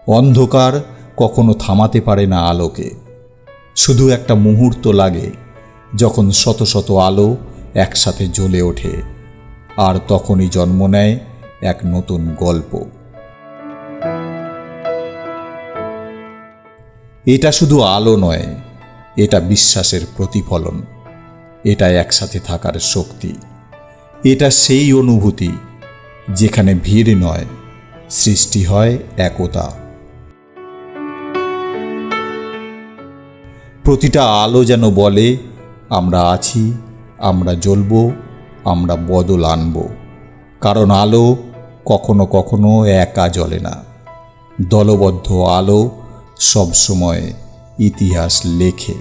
অন্ধকার কখনো থামাতে পারে না আলোকে। শুধু একটা মুহূর্ত লাগে যখন শত শত আলো একসাথে জ্বলে ওঠে, আর তখনই জন্ম নেয় এক নতুন গল্প। এটা শুধু আলো নয়, এটা বিশ্বাসের প্রতিফলন, এটা একসাথে থাকার শক্তি, এটা সেই অনুভূতি যেখানে ভিড় নয়, সৃষ্টি হয় একতা। প্রতিটা আলো যেন বলে, আমরা আছি, আমরা জ্বলব, আমরা বদল আনব। কারণ আলো কখনো কখনো একা জ্বলে না, দলবদ্ধ আলো সবসময় ইতিহাস লেখে।